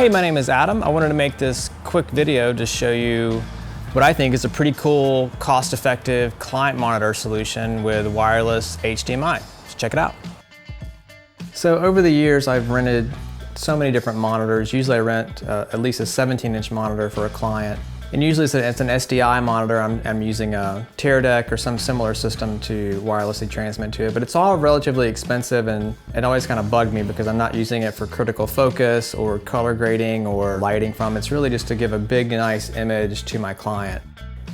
Hey, my name is Adam. I wanted to make this quick video to show you what I think is a pretty cool, cost-effective client monitor solution with wireless HDMI. So check it out. So over the years, I've rented so many different monitors. Usually I rent at least a 17-inch monitor for a client. And usually it's an SDI monitor. I'm using a Teradek or some similar system to wirelessly transmit to it, but it's all relatively expensive, and it always kind of bugged me because I'm not using it for critical focus or color grading or lighting from. It's really just to give a big, nice image to my client.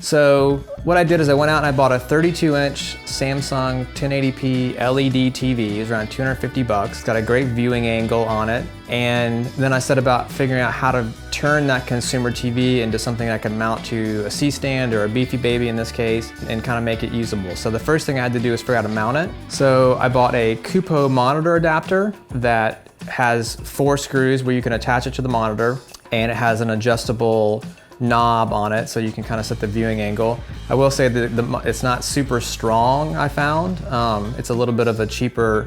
So what I did is I went out and I bought a 32-inch Samsung 1080p LED TV. It was around 250 bucks. It's got a great viewing angle on it. And then I set about figuring out how to turn that consumer TV into something I could mount to a C-stand or a Beefy Baby in this case, and kind of make it usable. So the first thing I had to do was figure out how to mount it. So I bought a Kupo monitor adapter that has 4 screws where you can attach it to the monitor, and it has an adjustable knob on it so you can kind of set the viewing angle. I will say that it's not super strong, I found. It's a little bit of a cheaper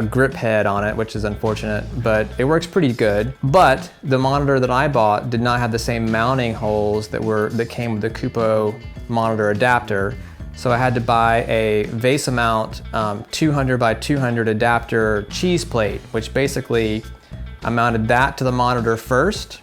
grip head on it, which is unfortunate, but it works pretty good. But the monitor that I bought did not have the same mounting holes that came with the Kupo monitor adapter. So I had to buy a Vesa mount 200 by 200 adapter cheese plate, which basically I mounted that to the monitor first,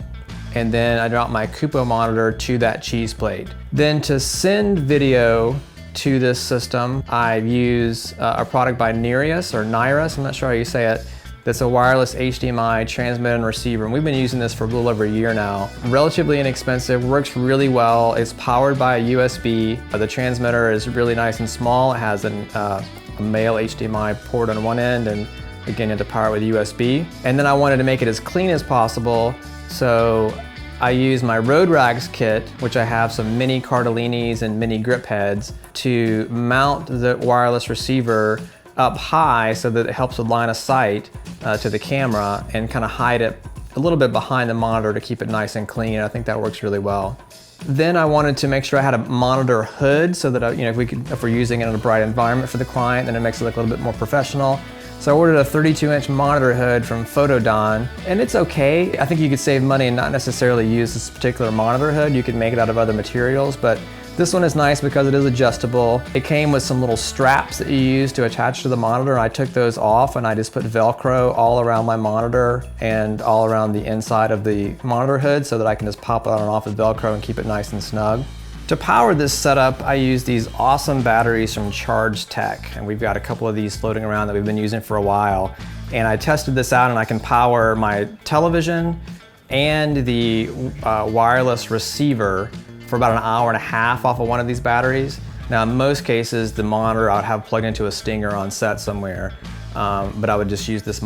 and then I dropped my Kupo monitor to that cheese plate. Then to send video to this system, I use a product by Nyrius, I'm not sure how you say it, that's a wireless HDMI transmit and receiver. And we've been using this for a little over a year now. Relatively inexpensive, works really well. It's powered by a USB. The transmitter is really nice and small. It has a male HDMI port on one end, and again, you have to power it with USB. And then I wanted to make it as clean as possible. So I use my road rags kit, which I have some mini cartalinis and mini grip heads, to mount the wireless receiver up high so that it helps with line of sight to the camera, and kind of hide it a little bit behind the monitor to keep it nice and clean. I think that works really well. Then I wanted to make sure I had a monitor hood so that if we're using it in a bright environment for the client, then it makes it look a little bit more professional. So I ordered a 32-inch monitor hood from Photodon, and it's okay. I think you could save money and not necessarily use this particular monitor hood. You could make it out of other materials, but this one is nice because it is adjustable. It came with some little straps that you use to attach to the monitor. I took those off and I just put Velcro all around my monitor and all around the inside of the monitor hood so that I can just pop it on and off with Velcro and keep it nice and snug. To power this setup, I use these awesome batteries from Charge Tech, and we've got a couple of these floating around that we've been using for a while. And I tested this out, and I can power my television and the wireless receiver for about an hour and a half off of one of these batteries. Now, in most cases, the monitor I would have plugged into a Stinger on set somewhere, but I would just use this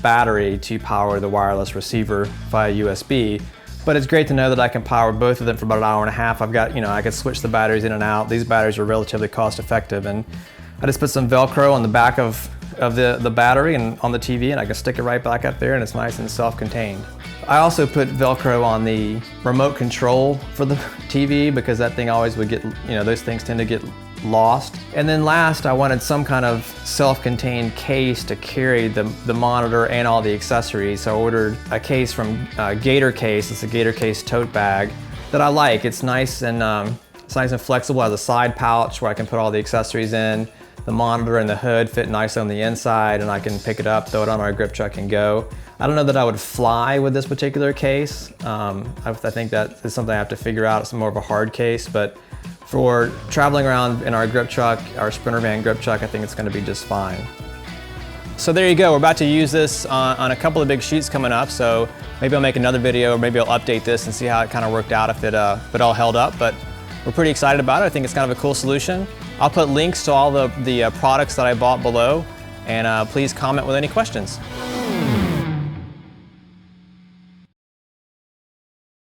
battery to power the wireless receiver via USB. But it's great to know that I can power both of them for about an hour and a half. I've got, I could switch the batteries in and out. These batteries are relatively cost effective, and I just put some Velcro on the back of the battery and on the TV, and I can stick it right back up there, and it's nice and self-contained. I also put Velcro on the remote control for the TV because that thing always would get, those things tend to get lost. And then last, I wanted some kind of self-contained case to carry the monitor and all the accessories. So I ordered a case from Gator case. It's a Gator case tote bag that I like. It's nice and flexible. It has a side pouch where I can put all the accessories in. The monitor and the hood fit nice on the inside, and I can pick it up, throw it on my grip truck, and go. I don't know that I would fly with this particular case. I think that is something I have to figure out. It's more of a hard case, but for traveling around in our grip truck, our Sprinter van grip truck, I think it's going to be just fine. So there you go. We're about to use this on a couple of big shoots coming up. So maybe I'll make another video, or maybe I'll update this and see how it kind of worked out, if it all held up. But we're pretty excited about it. I think it's kind of a cool solution. I'll put links to all the products that I bought below, and please comment with any questions.